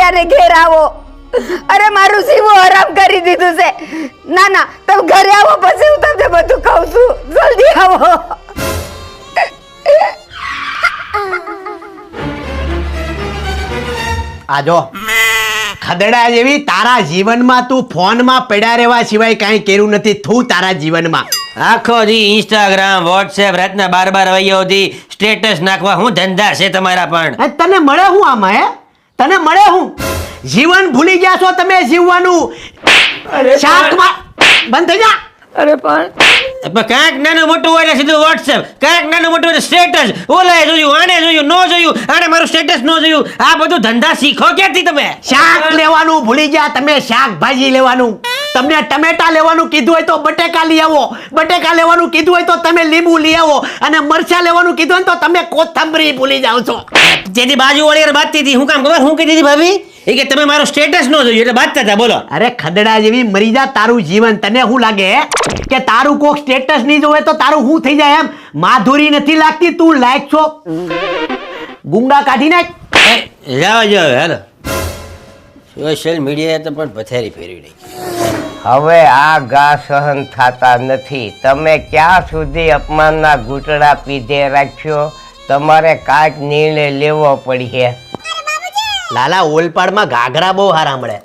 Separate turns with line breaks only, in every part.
સુપ્રિયાને ઘેર આવો. અરે મારું સીવું હરામ કરી દીધું છે. ના ના, તમે ઘરે આવો પછી હું તમને બધું કહું છું. જલ્દી આવો.
આજો ખદડા જેવી તારા જીવનમાં તું ફોનમાં પડ્યા રહેવા સિવાય કાંઈ કર્યું નથી. તું તારા જીવનમાં
આખો દી ઇન્સ્ટાગ્રામ વોટ્સએપ રાતના 12 વાગ્યા સુધી સ્ટેટસ નાખવા હું ધંધા છે તમારા પણ.
તને મળે હું આમાં હે? તને મળે હું? જીવન ભૂલી ગયા છો તમે જીવવાનું. શાકમાં બંધ થઈ જા.
અરે પણ
કાંઈક નાનું મોટું હોય ને સીધું વોટ્સએપ, કાંઈક નાનું મોટું હોય સ્ટેટસ. ઓલાએ જોયું, આને જોયું, નો જોયું, આને મારું સ્ટેટસ નો જોયું. આ બધું ધંધા શીખો ક્યાંથી તમે?
શાક લેવાનું ભૂલી ગયા તમે. શાકભાજી લેવાનું. તમને ટમેટા લેવાનું કીધું હોય તો બટેકા લઈ આવો. બટેકા લેવાનું કીધું હોય તો તમે લીંબુ લઈ આવો. અને મરચા લેવાનું કીધું હોય તો તમે કોથમરી ભૂલી જાઓ છો.
જેથી બાજુ વાળી બાતતી હતી, હું કામ ખબર હું કીધી હતી ભાભી? એ કે તમે મારો સ્ટેટસ નો જોયું એટલે બાતતા હતા. બોલો.
અરે ખદડા જેવી મરી જા તારું જીવન. તને શું લાગે કે તારું કોક સ્ટેટસ નહીં જોવે તો તારું શું થઈ જાય એમ? માધુરી નથી લાગતી તું લાયક છો? ગુંગા કાઢી નાખ.
જાઓ જાઓ હાલો. સોશિયલ મીડિયાએ તો પણ પથારી ફેરવી નાખી.
હવે આ ઘા સહન થતા નથી. તમે ક્યાં સુધી અપમાનના ઘૂંટડા પીધે રાખ્યો? તમારે કાંઈક નિર્ણય લેવો પડશે.
લાલા ઓલપાડમાં ઘાઘરા બહુ હારા મળે.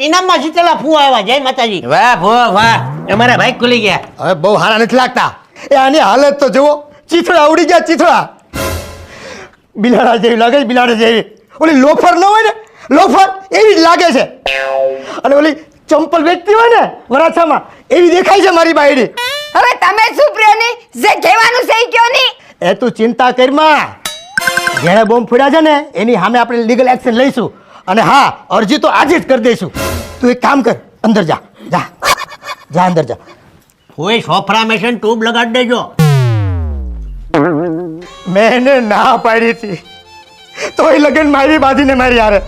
ઇનામમાં જીતેલા ફુવા આવ્યા. જય માતાજી.
વાહ ભો વાહ, અમારા ભાઈ ખુલી ગયા.
હવે બહુ હારા નથી લાગતા. એ આની હાલત તો જુઓ. ચીથડા ઉડી ગયા ચીથડા. બિલાડા જેવી લાગે છે. બિલાડા જેવી. ઓલી લોફર ન હોય ને, લોફર એવી જ લાગે છે. અને ઓલી ચંપલ વેચતી હોય ને વરાછામાં, એવી દેખાય છે મારી બાયડી.
હવે તમે સુપ્રિયાની જે કહેવાનું છે એ કયો નહીં.
એ તું ચિંતા કરમાં. જેણે બોમ્બ ફોડ્યા છે ને એની સામે આપણે લીગલ એક્શન લઈશું. અને હા, અરજી તો આજે જ કરી દઈશું. તું એક કામ કર, અંદર જા. જા જા અંદર જા.
કોઈ સોફ્રામેશન ટ્યુબ લગાડી દેજો.
મેં એને ના પાડી હતી તોય લગન મારી બાંધીને મારી હારે.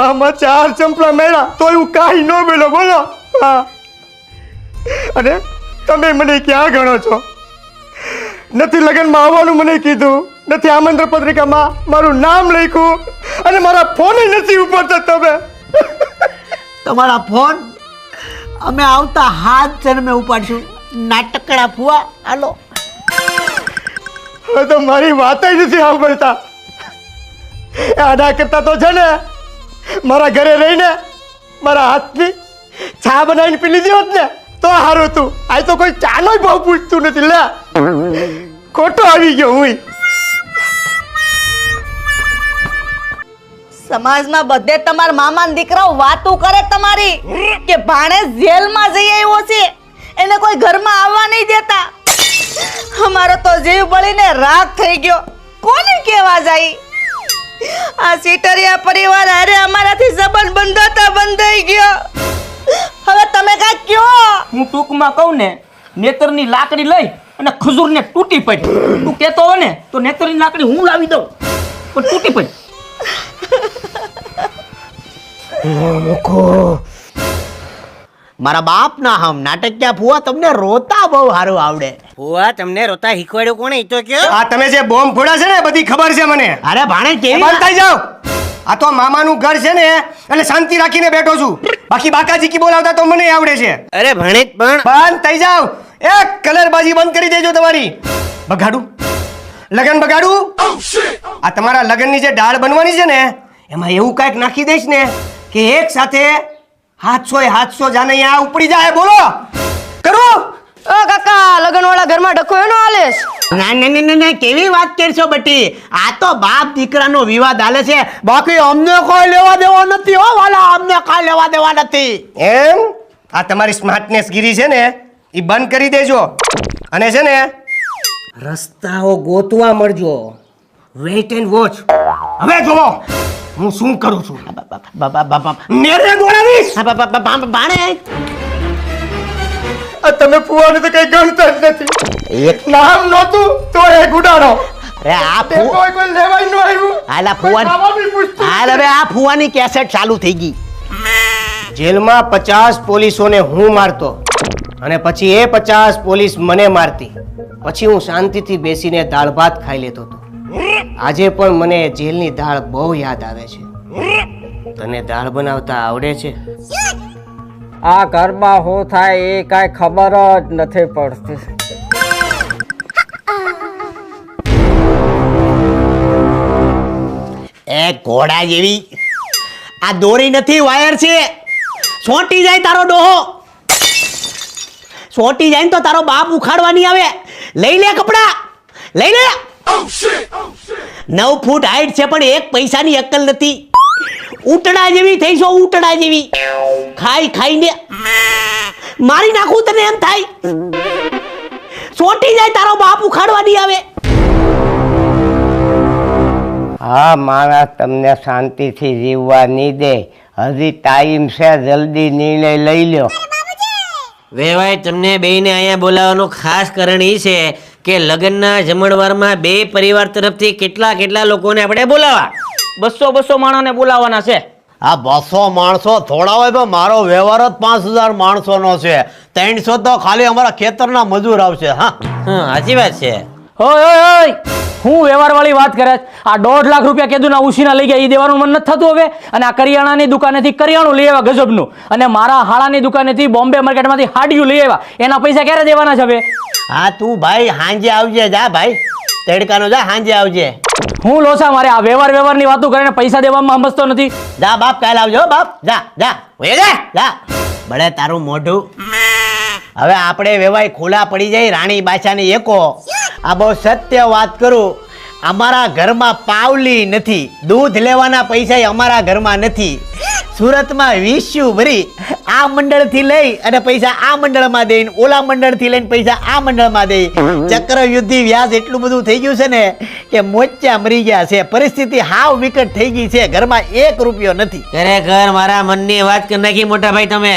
આમાં 4 ચંપલા મેળા તોય હું કાંઈ ન બોલો. બોલો. હા, અને તમે મને ક્યાં ગણો છો? નથી લગ્નમાં આવવાનું મને કીધું, નથી આમંત્રણ પત્રિકામાં મારું નામ લખ્યું, અને મારા ફોન નથી ઉપડતા. તમે
તમારા ફોન અમે આવતા હાથ જન્મે ઉપાડશું. નાટકડા ફુવા હાલો.
હવે તો મારી વાત જ નથી સાંભળતા. આના કરતા તો છે ને મારા ઘરે રહીને મારા હાથની ચા બનાવીને પી લીધી હોત ને તો સારું હતું. આ તો કોઈ ચાનો ભાવ પૂછતું નથી. લે ખોટો આવી ગયો હું.
સમાજમાં બધે તમારા મામાના દીકરાઓ વાતો કરે તમારી કે ભાણે જેલમાં જઈ આવ્યો છે, એને કોઈ ઘરમાં આવવા નહીં દેતા. અમારો તો જીવ બળીને રાખ થઈ ગયો. કોને કહેવા જાય? આ સીટરિયા પરિવાર હારે અમારાથી સંબંધ બંધાઈ ગયો. હવે તમે કાંઈક કયો.
હું ટૂંકમાં કહું ને, નેતરની લાકડી લઈ અને ખજૂરને તૂટી પડી. તું કહેતો હોય ને તો નેતરની લાકડી હું લાવી દઉં, પણ તૂટી પડી.
મારા બાપ ના હમ નાટક્યા ફુવા તમને રોતા બહુ સારું આવડે.
ફુવા તમને રોતા શીખવાડ્યું કોણે? તો કયો.
આ તમે જે બોમ્બ ફોડ્યા છે ને બધી ખબર છે મને.
અરે ભાણે કેવી
બંધ થઈ જાઓ. આ તો મામાનું ઘર છે ને એટલે શાંતિ રાખીને બેઠો છું. બાકી બાકાજી કી બોલાવતા તો મને આવડે છે.
અરે ભણેજ પણ
બંધ થઈ જાઓ. એક કલરબાજી બંધ કરી દેજો તમારી. બગાડું લગન બગાડું. આ તમારા લગનની જે દાળ બનવાની છે ને એમાં એવું કાંઈક નાખી દઈશ ને કે એક સાથે 700 જાને અહીંયા ઉપડી જાય. બોલો કરું.
ઓ કાકા, લગનવાળા ઘરમાં ડખો એનો હાલેશ.
ના કેવી વાત કરશો બટી? આ તો બાપ દીકરાનો વિવાદ હાલે છે. બાકી અમને કોઈ લેવા દેવા નથી હો વાલા. અમને કોઈ લેવા દેવા નથી.
એમ? આ તમારી સ્માર્ટનેસ ગીરી છે ને એ બંધ કરી દેજો. અને છે ને રસ્તાઓ ગોતવા મળજો. Weight and watch. હવે જોવો હું શું કરું છું. નેરે દોડાવીશ.
ભાણે
તમે ફુવાને તો કઈ ગણતા જ નથી. એક નામ નહોતું તો એ ગુડાડો.
અરે આ
કોઈ લેવાય ન આવ્યું.
હાલા ફુવાની હાલ હવે આ ફુવાની કેસેટ ચાલુ થઈ ગઈ.
જેલમાં 50 પોલીસોને હું મારતો અને પછી એ 50 પોલીસ મને મારતી, પછી હું શાંતિથી બેસીને દાળ ભાત ખાઈ લેતો હતો. આજે પણ મને જેલની દાળ બહુ યાદ આવે છે. તને દાળ બનાવતા આવડે છે?
આ ઘરમાં શું થાય એ કાંઈ ખબર જ નથી પડતી.
એ ઘોડા જેવી આ દોરી નથી, વાયર છે. સોંટી જાય તારો ડોહો, સોંટી જાય ને તો તારો બાપ ઉખાડવા નહીં આવે. લઈ લે કપડા, લઈ લે. 9 ફૂટ હાઈટ છે પણ એક પૈસાની અક્કલ નથી. ઉટડા જેવી થઈ છો, ઉટડા જેવી. ખાઈ ખાઈને મારી નાખું તને એમ થાય. સોંટી જાય તારો બાપ ઉખાડવા નહીં આવે.
હા માણસ તમને શાંતિથી જીવવા નહીં દે. હજી ટાઈમ છે, જલ્દી નિર્ણય લઈ લો.
વેવાય તમને બેયને અહીંયા બોલાવવાનું ખાસ કારણ એ છે કે લગ્નના જમણવારમાં બે પરિવાર તરફથી કેટલા લોકોને આપણે બોલાવવા.
200 માણસને બોલાવવાના છે.
આ 200 માણસો થોડા હોય તો મારો વ્યવહાર જ 5000 માણસોનો છે. 300 તો ખાલી અમારા ખેતરના મજૂર આવશે. હા
સાચી વાત છે.
ઓય ઓય ઓય, હું વ્યવહારવાળી વાત કરે છે? આ 1.5 લાખ રૂપિયા કેદુના ઉછીના લઈ ગયા એ દેવાનું મન નથી થતું હવે. અને આ કરિયાણાની દુકાનેથી કરિયાણું લઈ આવ્યા ગજબનું, અને મારા હાળાની દુકાનેથી બોમ્બે માર્કેટમાંથી હાડિયું લઈ આવ્યા. એના પૈસા ક્યારે દેવાના છે હવે?
હા તું ભાઈ હાંજે આવજે. જા ભાઈ, તડકાનો જા, હાંજે આવજે.
હું લોસા મારે આ વ્યવહારની વાતો કરીને પૈસા દેવામાં સમજતો નથી.
જા બાપ, કાલ આવજો બાપ. જા જા ઓય જા જા. બળે તારું મોઢું. હવે આપણે વેવાય ખુલ્લા પડી જાય રાણી બાચાની એકો. આ બહુ સત્ય વાત કરું, અમારા ઘરમાં પાવલી નથી. દૂધ લેવાના પૈસા અમારા ઘરમાં નથી. સુરતમાં 20 ભરી આ મંડળથી લઈ અને પૈસા આ મંડળમાં દઈને, ઓલા મંડળથી લઈને પૈસા આ મંડળમાં દઈ. ચક્રવૃદ્ધિ વ્યાજ એટલું બધું થઈ ગયું છે ને કે મોચ્ચા મરી ગયા છે. પરિસ્થિતિ હાવ વિકટ થઈ ગઈ છે. ઘરમાં 1 રૂપિયો નથી.
ખરેખર મારા મનની વાત કરી નાખી મોટા ભાઈ તમે.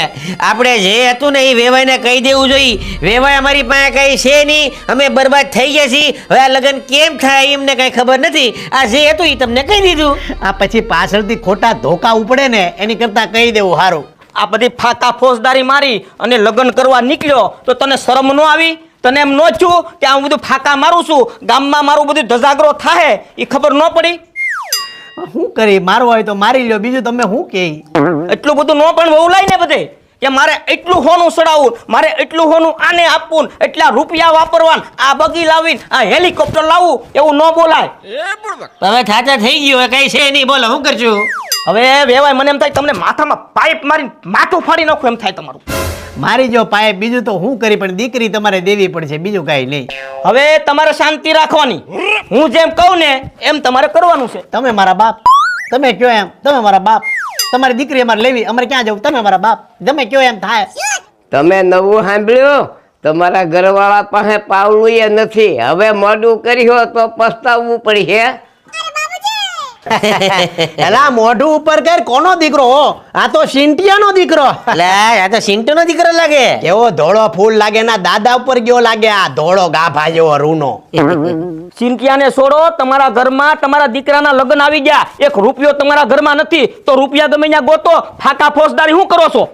આપણે જે હતું ને એ વેવાઈને કહી દેવું જોઈએ. વેવાય અમારી પાસે કઈ છે નહીં, અમે બરબાદ થઈ ગયા છીએ. હવે આ લગ્ન કેમ થાય એમને કઈ ખબર નથી. આ જે હતું એ તમને કહી દીધું.
આ પછી પાછળથી ખોટા ધોકા ઉપડે ને એની કરતા કહી દેવું સારું.
આ બધી ફાકા ફોજદારી મારી અને લગ્ન કરવા નીકળ્યો તો તને શરમ ન આવી? તને એમ ન થયું કે હું બધું ફાકા મારું છું, ગામમાં મારું બધું ધજાગરો થાય એ ખબર ન પડી?
શું કરી? મારવો હોય તો મારી લ્યો, બીજું તમે શું કહે?
એટલું બધું ન પણ વહુ લાય ને બધે કે મારે એટલું હોનું સડાવવું, મારે એટલું હોનું આને આપવું, એટલા રૂપિયા વાપરવાન, આ બગી લાવીને આ હેલિકોપ્ટર લાવવું, એવું ન બોલાય.
હવે થાચા થઈ ગયું, હવે કઈ છે નહીં. બોલો શું કરશું?
હવે વેવાય મને એમ થાય તમને માથામાં પાઇપ મારીને માથું ફાડી નાખું એમ થાય તમારું.
મારી જો પાય, બીજું તો શું કરી, પણ દીકરી તમારે દેવી પડશે, બીજું કાંઈ નહીં.
હવે તમારે શાંતિ રાખવાની. હું જેમ કહું ને એમ તમારે કરવાનું છે.
તમે મારા બાપ, તમે કયો એમ. તમે મારા બાપ, તમારી દીકરી અમારે લેવી, અમારે ક્યાં જવું? તમે મારા બાપ, તમે કયો એમ થાય.
તમે નવું સાંભળ્યું? તમારા ઘરવાળા પાસે પાવલું એ નથી. હવે મોડું કર્યું તો પસ્તાવવું પડશે.
એલા મોઢું ઉપર કર. કોનો દીકરો? આ તો સિંટિયાનો દીકરો.
લે આ તો સિંટોનો દીકરો લાગે.
એવો ધોળો ફૂલ લાગે, ના દાદા ઉપર ગયો લાગે. આ ધોળો ગાભા જેવો રૂનો.
ચિંતિયાને છોડો. તમારા ઘરમાં તમારા દીકરાના લગ્ન આવી ગયા, 1 રૂપિયો તમારા ઘરમાં નથી તો રૂપિયા ગમે ત્યાં ગોતો. ફાકા ફોજદારી શું કરો છો?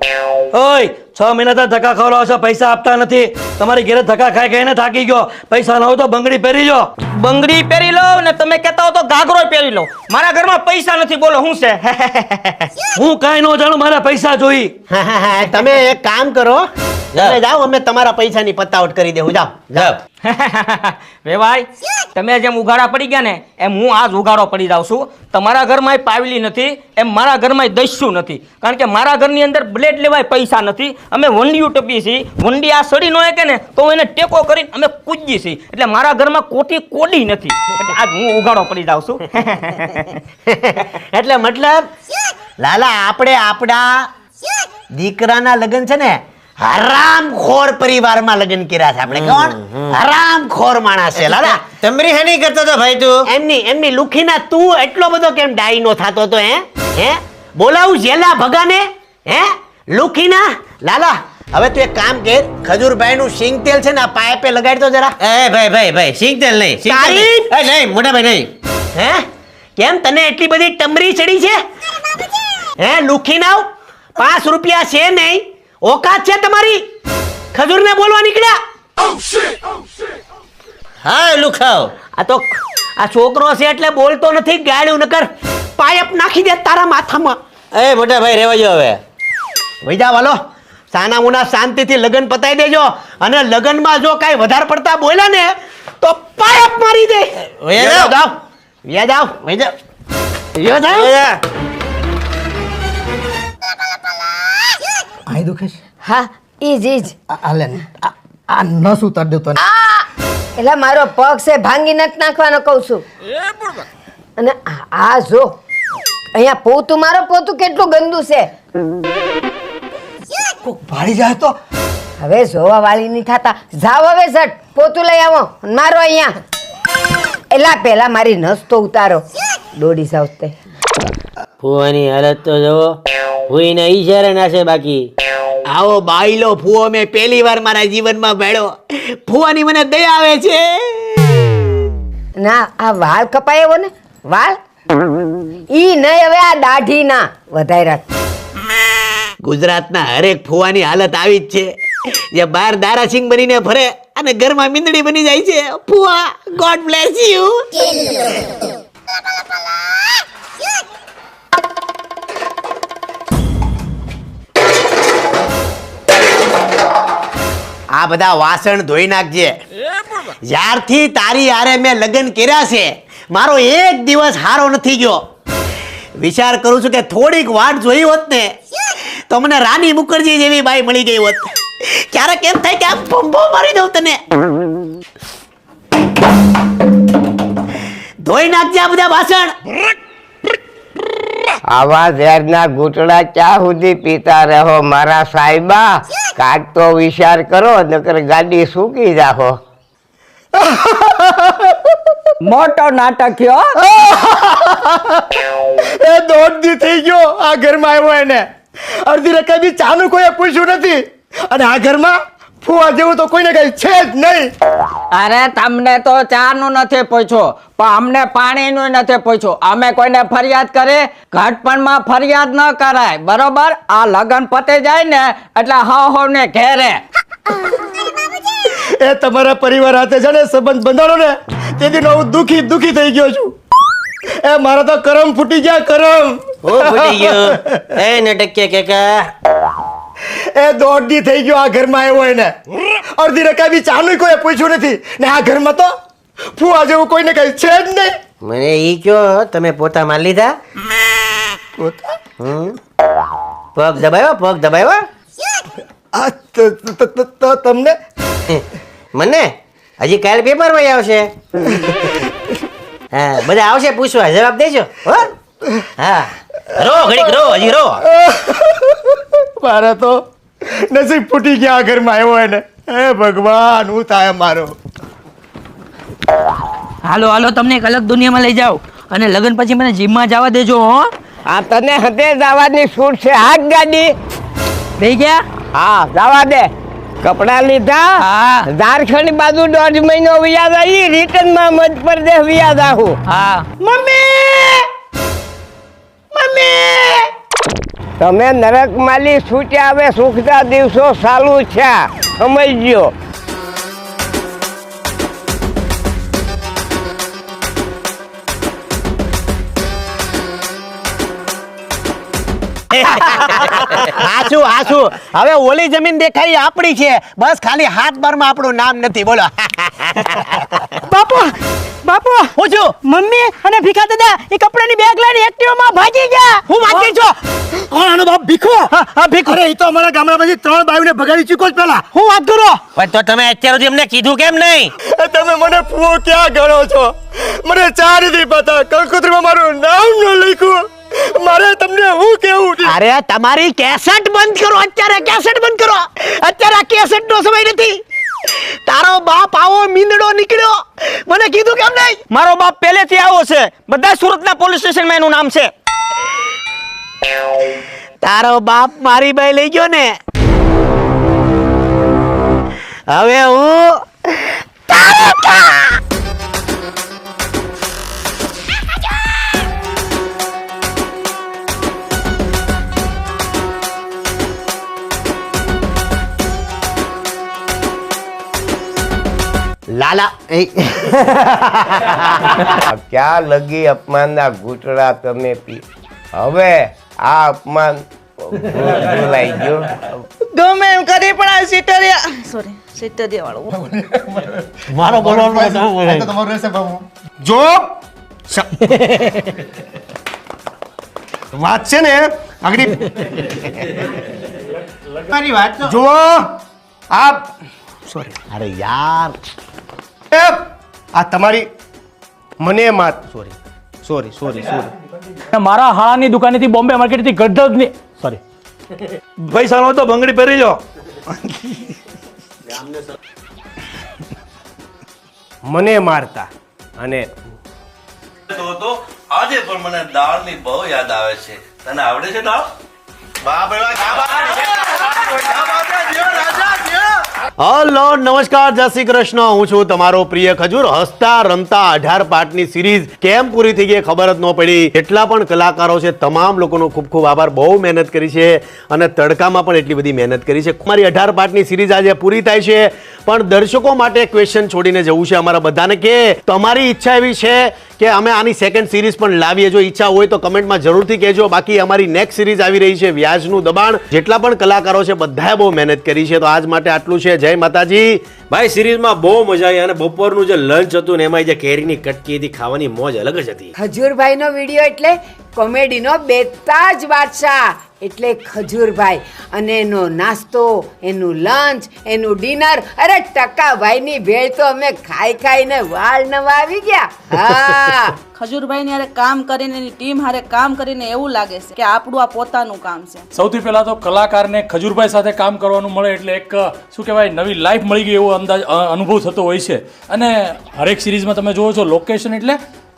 ઓય 6 મહિનાથી ધક્કા ખવડાવો છો, પૈસા આપતા નથી. તમારી ઘરે ધક્કા ખાઈ ખાઈને થાકી ગયો. પૈસા ન હોય તો બંગડી પહેરી જો.
બંગડી પહેરી લો ને તમે કહેતા હો તો ઘાઘરો પહેરી લો. મારા ઘરમાં પૈસા નથી. બોલો શું છે?
હું કાંઈ ન જાણું, મારા પૈસા જોઈ.
તમે એક કામ કરો, તમે જાઓ, અમે તમારા પૈસાની પતાવટ કરી દેવું. જાઓ જાઓ.
વેવાય તમે જેમ ઉઘાડા પડી ગયા ને એમ હું આજ ઉઘાડો પડી જાઉં છું. તમારા ઘરમાં પાવલી નથી એમ મારા ઘરમાં દસ્યું નથી. કારણ કે મારા ઘરની અંદર બ્લેડ લેવાય પૈસા નથી. અમે વંડિયું ટપી છીએ. વંડી આ સડી નો કે ને તો એને ટેકો કરીને અમે કૂદીએ છીએ. એટલે મારા ઘરમાં કોટી કોડી નથી. એટલે આજ હું ઉઘાડો પડી જાઉં છું.
એટલે મતલબ લાલા, આપણે આપણા દીકરાના લગ્ન છે ને હરામખોર પરિવારમાં લગ્ન કર્યા છે. આપણે કોણ હરામખોર માણસ છે લાલા.
તમરી હાની કરતો તો ભાઈ તું?
એમની લુખીના તું એટલો બધો કેમ ડાઈનો થતો તો? હે બોલાવું જેલા ભગાને? હે લુખીના લાલા, હવે તું એક કામ કર, ખજૂરભાઈ નું સિંગ તેલ છે ને આ પાઇપે લગાડી દો જરા.
એ ભાઈ સિંગ તેલ નહીં, સિંગ તેલ નહીં. એ નહીં મોટા ભાઈ નહીં.
હે કેમ તને એટલી બધી ટમરી ચડી છે? હે લુખીના 5 રૂપિયા છે નહીં? ઓકાત છે તમારી? ખજૂરને બોલવા નીકળ્યા?
હા લુખાવ
આ તો આ છોકરો છે એટલે બોલતો નથી. ગાળ્યું નકર પાયપ નાખી દે તારા માથામાં.
એ મોટા ભાઈ રહેવા જો હવે.
વૈજા વાલો, સાના મુના શાંતિથી લગ્ન પતાઈ દેજો. અને લગ્નમાં જો કાંઈ વધારે પડતા બોલ્યા ને તો પાયપ મારી દે.
વૈયા જાઓ.
વ્યા જાવ.
વૈયા
વ્યા જાવ.
વૈયા.
આઈ દુખે છે
હા ઈજ ઈજ.
આલે આ નસ ઉતાર દેતો ને.
એટલે મારો પગ છે ભાંગી નથી નાખવાનો કહું છું. અને આ જો અહીંયા પોતું, મારો પોતું કેટલું ગંદુ છે.
કોક ભાળી જાય તો
હવે જોવા વાળી નહીં થતા. જાવ હવે ઝટ પોતું લઈ આવો અને મારો અહીંયા. એલા પેલા મારી નસ તો ઉતારો. દોડી જાવ તે.
ફુવાની હાલત તો જુઓ. ફુઈને ઈશારે ના છે બાકી.
આવો બાઈલો ફુવો મેં પહેલી વાર મારા જીવનમાં ભેળો. ફુવાની મને દયા આવે છે.
ના આ વાળ કપાય એવો ને વાળ ઈ નહીં, હવે આ દાઢી ના વધારે.
ગુજરાતના હરેક ફુવાની હાલત આવી જ છે. જે બહાર દારાસિંગ બનીને ફરે અને ઘરમાં મીંદડી બની જાય છે. ફુવા, ગોડ બ્લેસ યુ. આ બધા વાસણ ધોઈ નાખજે. જ્યારથી તારી હારે મેં લગ્ન કર્યા છે મારો એક દિવસ હારો નથી ગયો. વિચાર કરું છું કે થોડીક વાટ જોઈ હોત ને તો મને રાની મુખર્જી જેવી બાઈ મળી ગઈ હોત. ક્યારેક એમ થાય કે આ ભંભો મારી દઉં તને. ધોઈ નાખજે આ બધા વાસણ.
આવા ઝેરના ઘૂંટડા ક્યાં સુધી પીતા રહો મારા સાહેબા? કાંઈક તો વિચાર કરો, નકર ગાડી સૂકી જાહો.
મોટો નાટક થયો.
એ દોઢ થઈ ગયો આ ઘરમાં આવ્યો એને. અડધી રકમ બી ચાનું કોઈએ પૂછ્યું નથી. અને આ ઘરમાં ફુવા જેવું તો કોઈને કઈ છે જ નહીં.
અરે તમને તો ચાનું નથી પૂછ્યું, પણ અમને પાણીનું નથી પૂછ્યું. અમે કોઈને ફરિયાદ કરી ઘટપણમાં ફરિયાદ ન કરાય, બરોબર? આ લગન પતી જાય ને એટલે હો ને ઘેરે.
એ તમારા પરિવાર હાથે છે ને સંબંધ બંધાણો ને તેથી હું દુખી થઈ ગયો છું. એ મારા તો કરમ ફૂટી ગયા, કરમ.
ઓ ફૂટી ગયો. એ નટક્ય કેકા.
એ દોઢી થઈ ગયો આ ઘરમાં આવ્યો એને. અડધી રકમ બી ચાનું કોઈ પૂછ્યું નથી ને આ ઘરમાં તો ફુવા જેવું કોઈને કઈ છે જ નહીં.
મને ઈ કયો, તમે પોતા માર લીધા? પગ દબાવ્યો, પગ દબાવ્યો.
આ તમને
મને હજી કાલ પેપર માં આવશે. હા, બધા આવશે પૂછવા, જવાબ દેજો. હો? હા, રો ઘડીક રો, હજી રો.
મારા તો નસીબ ફૂટી ગયા આ ઘરમાં આવ્યો એને. હે ભગવાન, હું થાય મારો.
હાલો હાલો, તમને એક અલગ દુનિયામાં લઈ જાઓ અને લગન પછી મને જીમમાં જવા દેજો. હો,
આ તને હતે જવાની છૂટ છે. હાથ ગાડી
થઈ ગયા?
હા, જવા દે. કપડા લીધા?
હા.
ઝારખંડ બાજુ 1.5 મહિનો વ્યાજ આવી, રિટર્ન માં મધ્યપ્રદેશ વ્યાજ આવું.
હા.
તમે નરક માલી છૂટ્યા, હવે સુખના દિવસો ચાલુ છે, સમજજો.
હાચું. હવે ઓલી જમીન દેખાઈ આપણી છે, બસ ખાલી હાથ બારમાં આપણું નામ નથી. બોલો.
બાપુ
હું છું.
મમ્મી અને ભીખા દાદા એ કપડાની બેગ લઈને એક્ટિવામાં ભાગી ગયા.
હું વાંચી છો.
કોણ આનો બાપ? ભીખો? હા ભીખો. અરે એ તો અમારા ગામડામાંથી 3 બાયુને ભગાડી ચૂક્યો જ પેલા.
હું વાત કરો.
પણ તો તમે અત્યાર સુધી અમને કીધું કેમ નહીં?
તમે મને ફુવો ક્યાં ગણો છો? મને 4 દી પતા કંકોત્રીમાં મારું નામ ન લખ્યું. મારે તમને હું કેવું?
અરે તમારી કેસેટ બંધ કરો. અત્યારે કેસેટ બંધ કરો. અત્યારે આ કેસેટ નો સમય નથી. તારો બાપ આવો મીંદડો નીકળ્યો, મને કીધું કેમ નહીં?
મારો બાપ પહેલેથી આવો છે, બધા સુરતના પોલીસ સ્ટેશનમાં એનું નામ છે.
તારો બાપ મારી બાઈ લઈ ગયો ને, હવે હું લાલા
ક્યાં લગી અપમાનના ઘૂંટડા તમે પી હવે આ અપમાન ભૂલાઈ ગયો.
ગમે એમ કરી પણ આ સિટરિયા વાળો
મારો બોલવાનો
જો વાત છે ને આગળ
મારી વાત તો
જુઓ આ સોરી
અરે યાર
આ તમારી મને માત સોરી
મારા હાળાની દુકાનેથી બોમ્બે માર્કેટથી ગઢની સોરી પૈસા નો તો બંગડી પહેરી જો
મને મારતા અને
તો આજે પણ મને દાળની બહુ યાદ આવે છે. તને આવડે છે દાળ? બાપ રે બાપ, ક્યાં બાત છે?
હલો નમસ્કાર જય શ્રી કૃષ્ણ. હું છું તમારો પ્રિય ખજૂર. હસતા રમતા 18 પાર્ટની સિરીઝ કેમ પૂરી થઈ ગઈ ખબર જ ન પડી. એટલા પણ કલાકારો છે તમામ લોકોનો ખૂબ ખૂબ આભાર. બહુ મહેનત કરી છે અને તડકામાં પણ એટલી બધી મહેનત કરી છે. અમારી 18 પાર્ટની સિરીઝ આજે પૂરી થાય છે પણ દર્શકો માટે ક્વેશ્ચન છોડીને જવું છે અમારા બધાને કે તમારી ઈચ્છા એવી છે કે અમે આની સેકન્ડ સિરીઝ પણ લાવીએ. જો ઈચ્છા હોય તો કમેન્ટમાં જરૂરથી કહેજો. બાકી અમારી નેક્સ્ટ સિરીઝ આવી રહી છે વ્યાજનું દબાણ. જેટલા પણ કલાકારો છે બધાએ બહુ મહેનત કરી છે. તો આજ માટે આટલું છે. જય માતાજી.
ભાઈ સિરીઝમાં બહુ મજા આવી અને બપોરનું જે લંચ હતું ને એમાં જે કેરીની કટકી હતી ખાવાની મોજ અલગ જ હતી.
ખજૂરભાઈનો વિડીયો એટલે કોમેડીનો બેતાજ બાદશાહ એટલે ખજૂરભાઈ અને એનો નાસ્તો એનું લંચ એનું ડિનર અરે ટકાભાઈની ભેળ તો અમે ખાઈને વાળ નવા આવી ગયા. હા
ખજૂરભાઈ ને હારે કામ કરીને એની ટીમ હારે કામ કરીને એવું લાગે છે કે આપણું આ પોતાનું કામ છે.
સૌથી પહેલા તો કલાકારને ખજૂરભાઈ સાથે કામ કરવાનું મળે એટલે એક શું કહેવાય નવી લાઈફ મળી ગઈ એવો અનુભવ થતો હોય છે. અને હરેક સિરીઝમાં તમે જોવો છો લોકેશન એટલે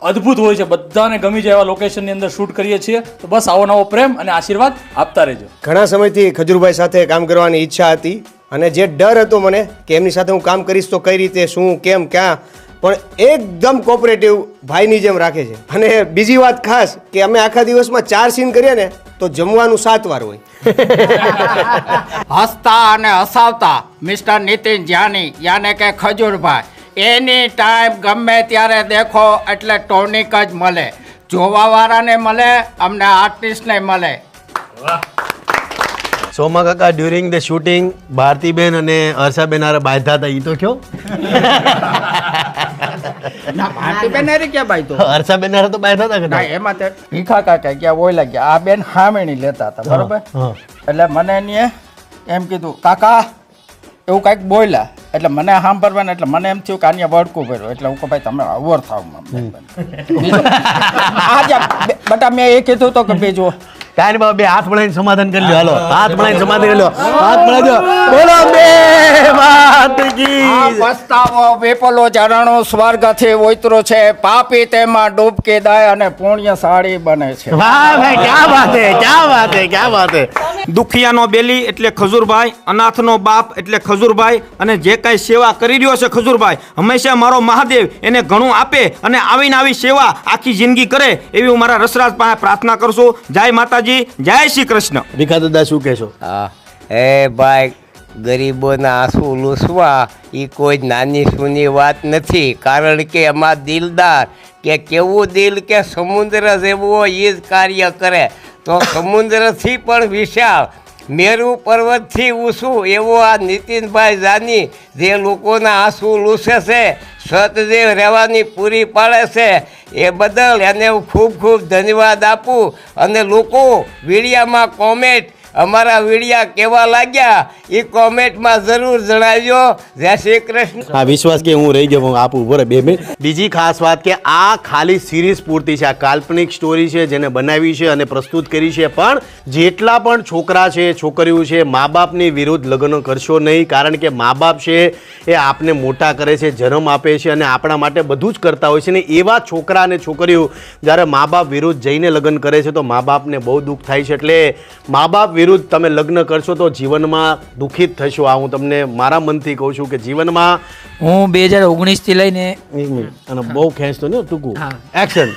અદ્ભુત હોય છે. બધાને ગમી જાય એવા લોકેશનની અંદર શૂટ કરીએ છીએ. તો બસ આવો નવો પ્રેમ અને આશીર્વાદ આપતા રહેજો.
ઘણા સમયથી ખજૂરભાઈ સાથે કામ કરવાની ઈચ્છા હતી અને જે ડર હતો મને કે એમની સાથે હું કામ કરીશ તો કઈ રીતે શું કેમ ક્યાં પણ એકદમ કોઓપરેટિવ ભાઈની જેમ રાખે છે. અને બીજી વાત ખાસ કે અમે આખા દિવસમાં 4 સીન કરીએ ને તો જમવાનું 7 વાર હોય.
હસતા અને હસાવતા મિસ્ટર નીતિન જાની યાને કે ખજૂરભાઈ એની ટાઈમ ગમે ત્યારે દેખો એટલે ટોનિક જ મળે. જોવાવાળાને મળે અમને આર્ટિસ્ટને મળે.
સોમા કાકા ડ્યુરિંગ ધ શૂટિંગ ભારતીબેન અને હર્ષાબેન હારે બાંધતા હતા. ઈ તો કયો
ના ભારતીબેન હારે ક્યાં બાંધતો?
હર્ષાબેન હારે તો બાંધતા હતા કે
ના એમાં તે ભીખા કાકા ક્યાં બોલ્યા ગયા આ બેન હામેણી લેતા હતા બરોબર. એટલે મને એની એમ કીધું કાકા એવું કાંઈક બોલ્યા એટલે મને સાંભળવાને એટલે મને એમ થયું કે આને વળકું ભર્યું એટલે હું કહું ભાઈ તમે અવર થાવ આજે બટા મેં એ કીધું તો કે બીજું
કાંઈ નહીં બે હાથ મળીને સમાધાન કરી લો. હાલો હાથ મળીને સમાધાન કરી લો. હાથ મળી દો. બોલો બે વાત કી.
આ પસ્તાવો વિપલો ચરણો સ્વર્ગથી ઉતરો છે પાપી તેમાં ડૂબકી દે અને પુણ્યશાળી બને છે.
વાહ ભાઈ ક્યા વાત હે ક્યા વાત હે ક્યા વાત હે.
દુખિયાનો બેલી એટલે ખજૂરભાઈ, અનાથનો બાપ એટલે ખજૂરભાઈ અને જે કાંઈ સેવા કરી રહ્યો છે ખજૂરભાઈ હંમેશા મારો મહાદેવ એને ઘણું આપે અને આવીને આવી સેવા આખી જિંદગી કરે એવી હું મારા રસરાજ પાસે પ્રાર્થના કરશું. જય માતાજી, જય શ્રી કૃષ્ણ.
ભીખા દાદા શું કહેશો?
હા એ ભાઈ ગરીબોના આંસુ લૂસવા એ કોઈ નાની સૂની વાત નથી. કારણ કે એમાં દિલદાર કે કેવું દિલ કે સમુદ્ર જેવું એ જ કાર્ય કરે તો સમુદ્રથી પણ વિશાળ મેરુ પર્વતથી ઊંચું એવો આ નીતિનભાઈ જાની જે લોકોના આંસુ લૂસે છે સતદેવ રહેવાની પૂરી પાડે છે એ બદલ એને હું ખૂબ ખૂબ ધન્યવાદ આપું. અને લોકો વીડિયામાં કોમેન્ટ અમારા વીડિયા કેવા લાગ્યા એ કોમેન્ટમાં જરૂર જણાવજો. જય શ્રી કૃષ્ણ.
હા વિશ્વાસ કે હું રહી ગયો હું આપું બરાબર 2 મિનિટ. બીજી ખાસ વાત કે આ ખાલી સિરીઝ પૂરતી છે. આ કાલ્પનિક સ્ટોરી છે જેને બનાવી છે અને પ્રસ્તુત કરી છે. પણ જેટલા પણ છોકરા છે છોકરીઓ છે મા બાપની વિરુદ્ધ લગ્ન કરશો નહીં. કારણ કે મા બાપ છે એ આપને મોટા કરે છે જન્મ આપે છે અને આપણા માટે બધું જ કરતા હોય છે. ને એવા છોકરા અને છોકરીઓ જ્યારે મા બાપ વિરુદ્ધ જઈને લગ્ન કરે છે તો મા બાપને બહુ દુઃખ થાય છે. એટલે મા બાપ વિરુદ્ધ તમે લગ્ન કરશો તો જીવનમાં દુઃખિત થશો. આ હું તમને મારા મનથી કહું છું કે જીવનમાં
હું 2019 થી લઈને
અને બહુ ખેંચતો ને ટૂંકું એક્શન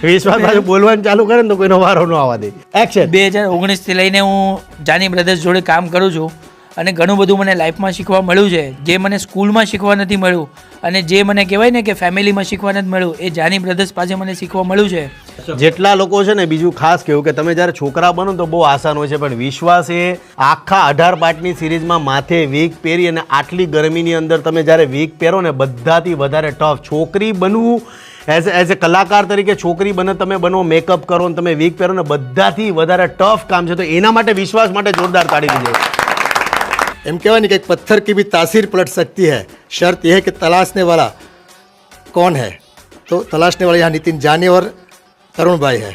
વિશ્વાસ પાછું બોલવાનું ચાલુ કરે ને તો કોઈનો વારો ન આવવા દે. એક્શન
2019 થી લઈને હું જાની બ્રધર્સ જોડે કામ કરું છું અને ઘણું બધું મને લાઈફમાં શીખવા મળ્યું છે, જે મને સ્કૂલમાં શીખવા નથી મળ્યું અને જે મને કહેવાય ને કે ફેમિલીમાં શીખવા નથી મળ્યું, એ જાની બ્રધર્સ પાસે મને શીખવા મળ્યું છે.
જેટલા લોકો છે ને, બીજું ખાસ કહેવું કે તમે જ્યારે છોકરા બનો તો બહુ આસાન હોય છે, પણ વિશ્વાસ એ આખા 18 પાર્ટની સિરીઝમાં માથે વીક પહેરી અને આટલી ગરમીની અંદર તમે જ્યારે વીક પહેરો ને, બધાથી વધારે ટફ છોકરી બનવું એઝ એ કલાકાર તરીકે છોકરી તમે બનો, મેકઅપ કરો ને તમે વીક પહેરો ને, બધાથી વધારે ટફ કામ છે. તો એના માટે વિશ્વાસ માટે જોરદાર તાળી દીધી.
એમ કહેવાય ને કે એક પથ્થર की भी तासीर पलट सकती है, शर्त यह है कि तलाशने वाला कौन है. तो तलाशने वाला यहाँ नितिन जानी और तरुण भाई है.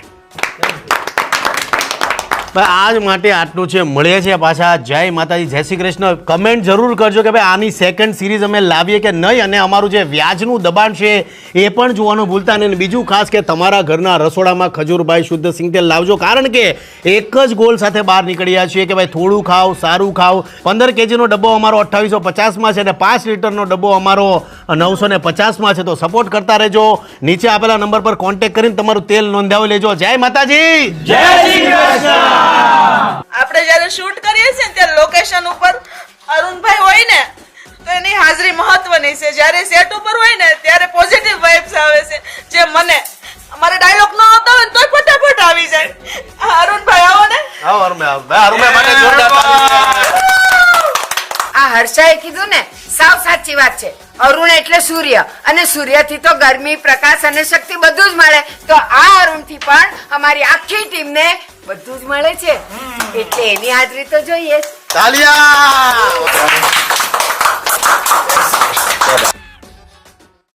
આજ માટે આટલું છે. મળીએ છીએ પાછા. જય માતાજી, જય શ્રી કૃષ્ણ. કમેન્ટ જરૂર કરજો કે ભાઈ આની સેકન્ડ સિરીઝ અમે લાવીએ કે નહીં, અને અમારું જે વ્યાજનું દબાણ છે એ પણ જોવાનું ભૂલતા નહીં. બીજું ખાસ કે તમારા ઘરના રસોડામાં ખજૂરભાઈ શુદ્ધ સિંગ તેલ લાવજો, કારણ કે એક જ ગોલ સાથે બહાર નીકળ્યા છીએ કે ભાઈ થોડું ખાવ, સારું ખાવ. 15 kgનો ડબ્બો અમારો 2850માં છે અને 5 લીટરનો ડબ્બો અમારો 950માં છે. તો સપોર્ટ કરતા રહેજો. નીચે આપેલા નંબર પર કોન્ટેક્ટ કરીને તમારું તેલ નોંધાવી લેજો. જય માતાજી,
જય શ્રી કૃષ્ણ.
આપણે જ્યારે શૂટ કરીએ છીએ ને ત્યારે લોકેશન ઉપર અરુણભાઈ હોય ને તો એની હાજરી મહત્વની છે. જ્યારે સેટ ઉપર હોય ને ત્યારે પોઝિટિવ વાઇબ્સ આવે છે, જે મને અમારે ડાયલોગ ન આવતા હોય ને તોય ફટાફટ આવી જાય. અરુણભાઈ આવો ને.
આવો અરુણભાઈ માટે જોરદાર તાળી.
આ હર્ષાએ કીધું ને, સાવ સાચી વાત છે. અરુણ એટલે સૂર્ય, અને સૂર્યથી તો ગરમી, પ્રકાશ અને શક્તિ બધું જ મળે. તો આ અરુણથી પણ અમારી આખી ટીમને બધું જ મળે છે, એટલે એની હાજરી તો જોઈએ.
તાલિયા.